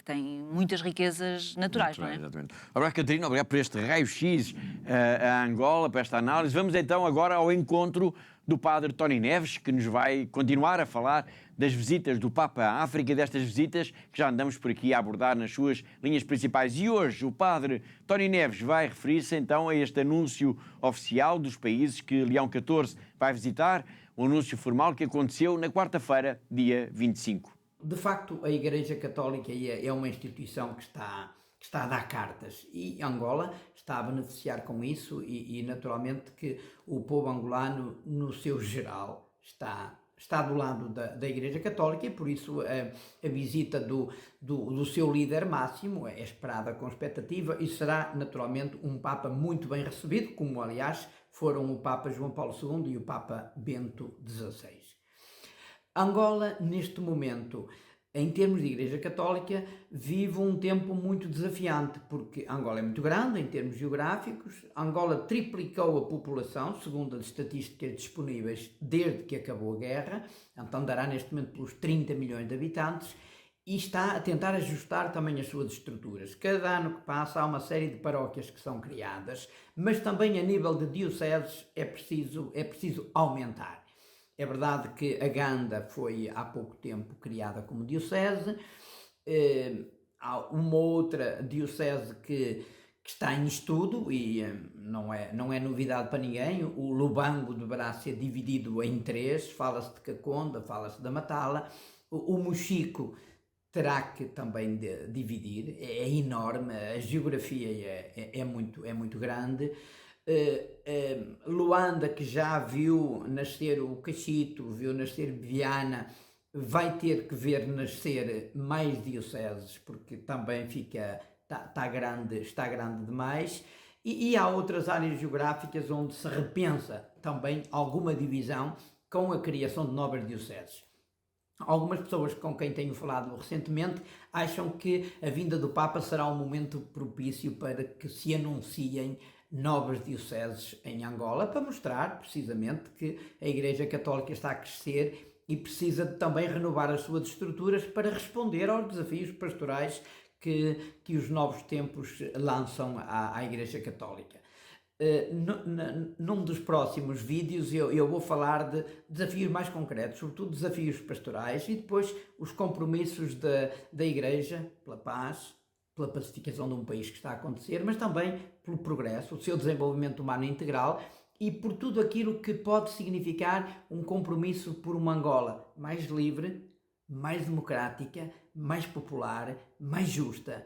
muitas riquezas naturais, não é? Exatamente. Obrigado, Catarina, obrigado por este raio-x a Angola, para esta análise. Vamos então agora ao encontro do padre Tony Neves, que nos vai continuar a falar das visitas do Papa à África, destas visitas que já andamos por aqui a abordar nas suas linhas principais. E hoje o padre Tony Neves vai referir-se então a este anúncio oficial dos países que Leão XIV vai visitar, um anúncio formal que aconteceu na quarta-feira, dia 25. De facto, a Igreja Católica é uma instituição que está a dar cartas e Angola está a beneficiar com isso e naturalmente que o povo angolano, no seu geral, está do lado da Igreja Católica e por isso a visita do seu líder máximo é esperada com expectativa e será naturalmente um Papa muito bem recebido, como aliás foram o Papa João Paulo II e o Papa Bento XVI. Angola, neste momento, em termos de Igreja Católica, vive um tempo muito desafiante, porque Angola é muito grande em termos geográficos, Angola triplicou a população, segundo as estatísticas disponíveis desde que acabou a guerra, então dará neste momento pelos 30 milhões de habitantes, e está a tentar ajustar também as suas estruturas. Cada ano que passa há uma série de paróquias que são criadas, mas também a nível de dioceses é preciso aumentar. É verdade que a Ganda foi há pouco tempo criada como diocese, há uma outra diocese que está em estudo e não é novidade para ninguém, o Lubango deverá ser dividido em 3, fala-se de Caconda, fala-se da Matala, o Mochico terá que também dividir, é enorme, a geografia é muito grande. Luanda, que já viu nascer o Cachito, viu nascer Viana, vai ter que ver nascer mais dioceses, porque também está grande demais. E há outras áreas geográficas onde se repensa também alguma divisão com a criação de novas dioceses. Algumas pessoas com quem tenho falado recentemente acham que a vinda do Papa será um momento propício para que se anunciem novas dioceses em Angola, para mostrar precisamente que a Igreja Católica está a crescer e precisa de também renovar as suas estruturas para responder aos desafios pastorais que os novos tempos lançam à Igreja Católica. Num dos próximos vídeos eu vou falar de desafios mais concretos, sobretudo desafios pastorais, e depois os compromissos da Igreja pela paz, pela pacificação de um país que está a acontecer, mas também pelo progresso, o seu desenvolvimento humano integral e por tudo aquilo que pode significar um compromisso por uma Angola mais livre, mais democrática, mais popular, mais justa.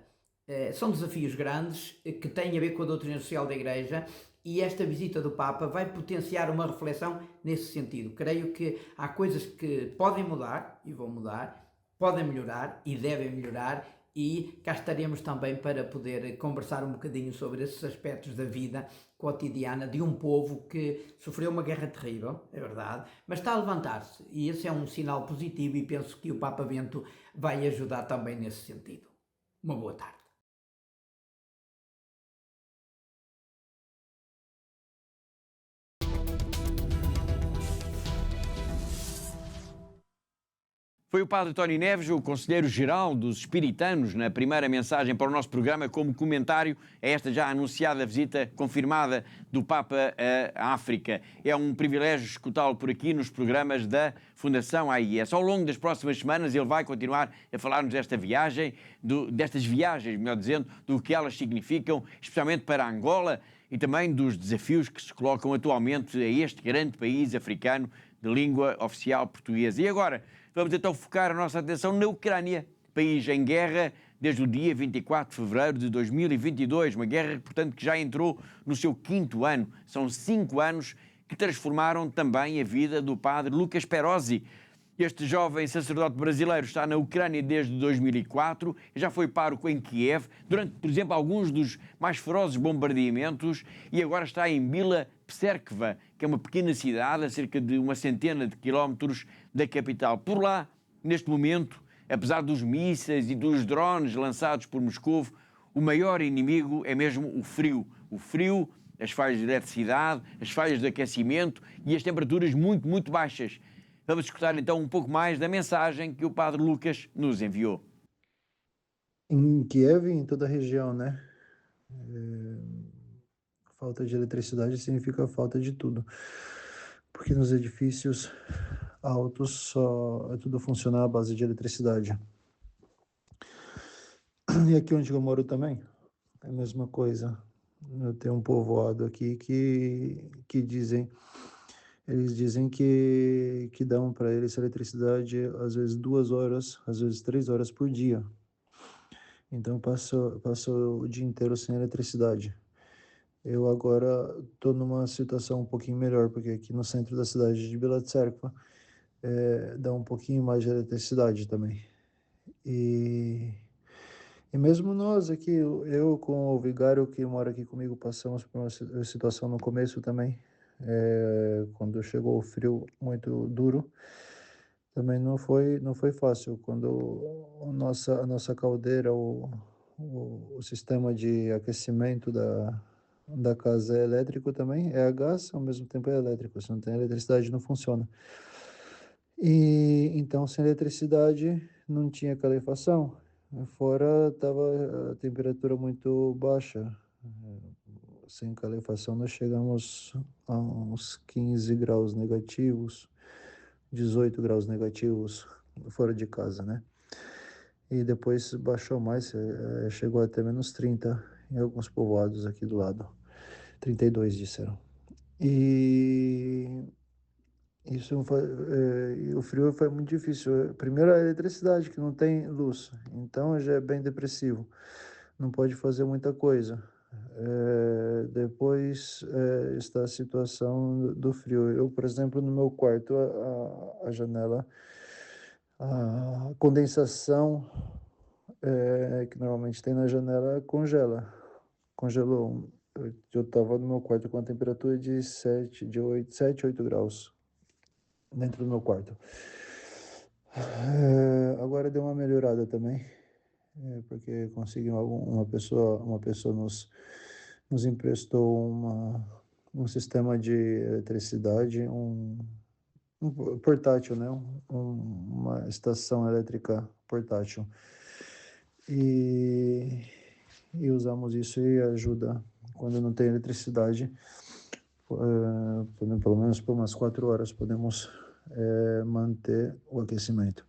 São desafios grandes que têm a ver com a doutrina social da Igreja, e esta visita do Papa vai potenciar uma reflexão nesse sentido. Creio que há coisas que podem mudar e vão mudar, podem melhorar e devem melhorar, e cá estaremos também para poder conversar um bocadinho sobre esses aspectos da vida cotidiana de um povo que sofreu uma guerra terrível, é verdade, mas está a levantar-se, e esse é um sinal positivo, e penso que o Papa Bento vai ajudar também nesse sentido. Uma boa tarde. Foi o padre Tony Neves, o conselheiro-geral dos Espiritanos, na primeira mensagem para o nosso programa, como comentário a esta já anunciada visita confirmada do Papa à África. É um privilégio escutá-lo por aqui nos programas da Fundação AIS. Ao longo das próximas semanas ele vai continuar a falar-nos desta viagem, destas viagens, melhor dizendo, do que elas significam, especialmente para Angola, e também dos desafios que se colocam atualmente a este grande país africano de língua oficial portuguesa. E agora vamos então focar a nossa atenção na Ucrânia, país em guerra desde o dia 24 de fevereiro de 2022, uma guerra, portanto, que já entrou no seu 5º ano. São 5 anos que transformaram também a vida do padre Lucas Perozzi. Este jovem sacerdote brasileiro está na Ucrânia desde 2004, já foi pároco em Kiev, durante, por exemplo, alguns dos mais ferozes bombardeamentos, e agora está em Bila Pserkva, que é uma pequena cidade a cerca de uma centena de quilómetros da capital. Por lá, neste momento, apesar dos mísseis e dos drones lançados por Moscovo, o maior inimigo é mesmo o frio. O frio, as falhas de eletricidade, as falhas de aquecimento e as temperaturas muito, muito baixas. Vamos escutar então um pouco mais da mensagem que o padre Lucas nos enviou. Em Kiev e em toda a região, né? Falta de eletricidade significa falta de tudo. Porque nos edifícios altos só tudo funciona à base de eletricidade. E aqui onde eu moro também, é a mesma coisa. Eu tenho um povoado aqui que dizem... Eles dizem que dão para eles eletricidade às vezes 2 horas, às vezes 3 horas por dia. Então passo o dia inteiro sem eletricidade. Eu agora estou numa situação um pouquinho melhor, porque aqui no centro da cidade de Bila Tserkva dá um pouquinho mais de eletricidade também. E mesmo nós aqui, eu com o vigário que mora aqui comigo, passamos por uma situação no começo também. Quando chegou o frio muito duro, também não foi fácil. Quando a nossa caldeira, o sistema de aquecimento da casa é elétrico também, é a gás, ao mesmo tempo é elétrico. Se não tem eletricidade, não funciona. E então, sem eletricidade, não tinha calefação. Fora estava a temperatura muito baixa. Sem calefação nós chegamos a uns 15 graus negativos, 18 graus negativos fora de casa, né? E depois baixou mais, chegou até menos 30 em alguns povoados aqui do lado, 32 disseram. E Isso o frio foi muito difícil. Primeiro a eletricidade, que não tem luz, então já é bem depressivo. Não pode fazer muita coisa. Depois está a situação do frio. Eu, por exemplo, no meu quarto, a janela, a condensação que normalmente tem na janela congelou. Eu estava no meu quarto com a temperatura de 7, 8 graus dentro do meu quarto. Agora deu uma melhorada também, porque conseguimos uma pessoa nos emprestou um sistema de eletricidade, um portátil, né? Uma estação elétrica portátil. E usamos isso e ajuda quando não tem eletricidade. Pelo menos por umas 4 horas podemos manter o aquecimento.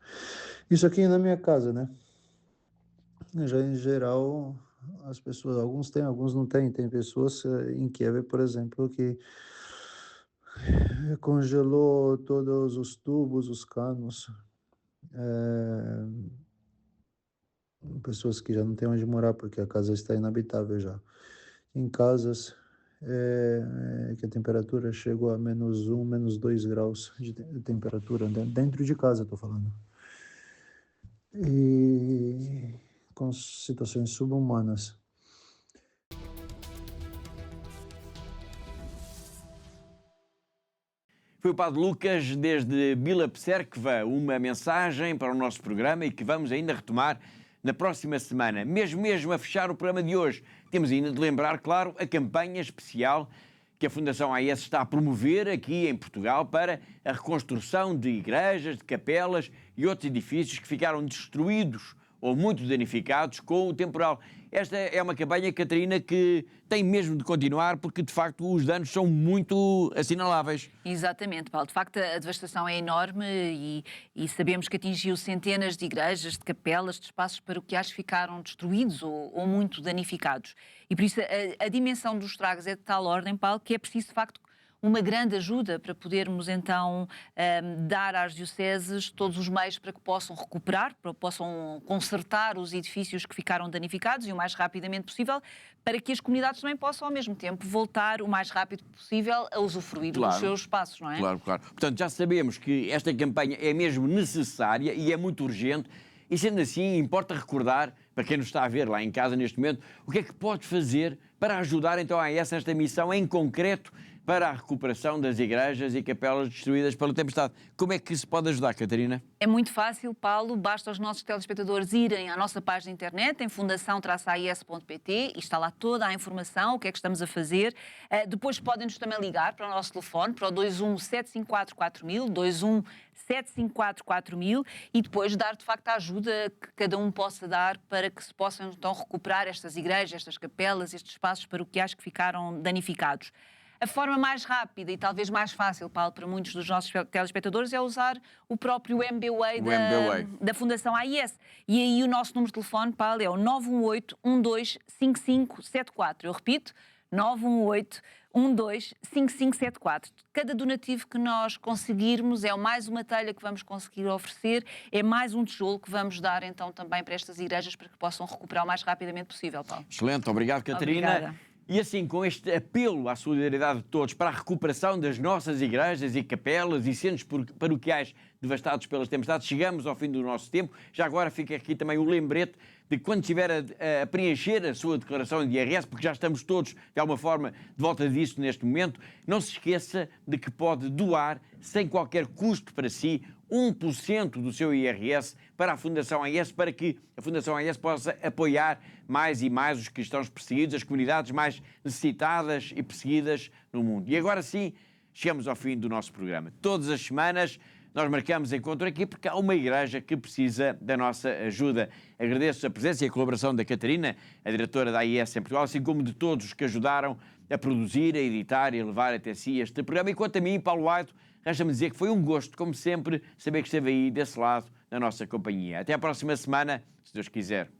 Isso aqui na minha casa, né? Já em geral, as pessoas, alguns têm, alguns não têm. Tem pessoas em Kiev, por exemplo, que congelou todos os tubos, os canos. Pessoas que já não têm onde morar porque a casa está inabitável já. Em casas que a temperatura chegou a -1, -2 graus de temperatura, dentro de casa, estou falando. E com situações subhumanas. Foi o Padre Lucas, desde Bila Pserkva, uma mensagem para o nosso programa e que vamos ainda retomar na próxima semana. Mesmo a fechar o programa de hoje, temos ainda de lembrar, claro, a campanha especial que a Fundação AES está a promover aqui em Portugal para a reconstrução de igrejas, de capelas e outros edifícios que ficaram destruídos ou muito danificados com o temporal. Esta é uma campanha, Catarina, que tem mesmo de continuar porque, de facto, os danos são muito assinaláveis. Exatamente, Paulo. De facto, a devastação é enorme e sabemos que atingiu centenas de igrejas, de capelas, de espaços paroquiais que ficaram destruídos ou muito danificados. E por isso a dimensão dos estragos é de tal ordem, Paulo, que é preciso, de facto, uma grande ajuda para podermos então dar às dioceses todos os meios para que possam recuperar, para que possam consertar os edifícios que ficaram danificados e o mais rapidamente possível, para que as comunidades também possam ao mesmo tempo voltar o mais rápido possível a usufruir dos seus espaços, não é? Claro. Portanto, já sabemos que esta campanha é mesmo necessária e é muito urgente. E sendo assim, importa recordar, para quem nos está a ver lá em casa neste momento, o que é que pode fazer para ajudar então a AES nesta missão em concreto para a recuperação das igrejas e capelas destruídas pela tempestade. Como é que se pode ajudar, Catarina? É muito fácil, Paulo. Basta aos nossos telespectadores irem à nossa página de internet, em fundação-ais.pt, e está lá toda a informação, o que é que estamos a fazer. Depois podem-nos também ligar para o nosso telefone, para o 21 754 4000, 21 754 4000, e depois dar, de facto, a ajuda que cada um possa dar para que se possam, então, recuperar estas igrejas, estas capelas, estes espaços paroquiais que ficaram danificados. A forma mais rápida e talvez mais fácil, Paulo, para muitos dos nossos telespectadores é usar o próprio MBWay da Fundação AES. E aí o nosso número de telefone, Paulo, é o 918-125574. Eu repito, 918-125574. Cada donativo que nós conseguirmos é mais uma telha que vamos conseguir oferecer, é mais um tijolo que vamos dar então também para estas igrejas para que possam recuperar o mais rapidamente possível, Paulo. Excelente, obrigado, Catarina. Obrigada. E assim, com este apelo à solidariedade de todos para a recuperação das nossas igrejas e capelas e centros paroquiais devastados pelas tempestades, chegamos ao fim do nosso tempo. Já agora fica aqui também o lembrete de quando estiver a preencher a sua declaração de IRS, porque já estamos todos, de alguma forma, de volta disso neste momento, não se esqueça de que pode doar, sem qualquer custo para si, 1% do seu IRS para a Fundação AES, para que a Fundação AES possa apoiar mais e mais os cristãos perseguidos, as comunidades mais necessitadas e perseguidas no mundo. E agora sim, chegamos ao fim do nosso programa. Todas as semanas nós marcamos encontro aqui porque há uma igreja que precisa da nossa ajuda. Agradeço a presença e a colaboração da Catarina, a diretora da AES em Portugal, assim como de todos os que ajudaram a produzir, a editar e a levar até si este programa. E quanto a mim, Paulo Aito, resta-me dizer que foi um gosto, como sempre, saber que esteve aí desse lado na nossa companhia. Até à próxima semana, se Deus quiser.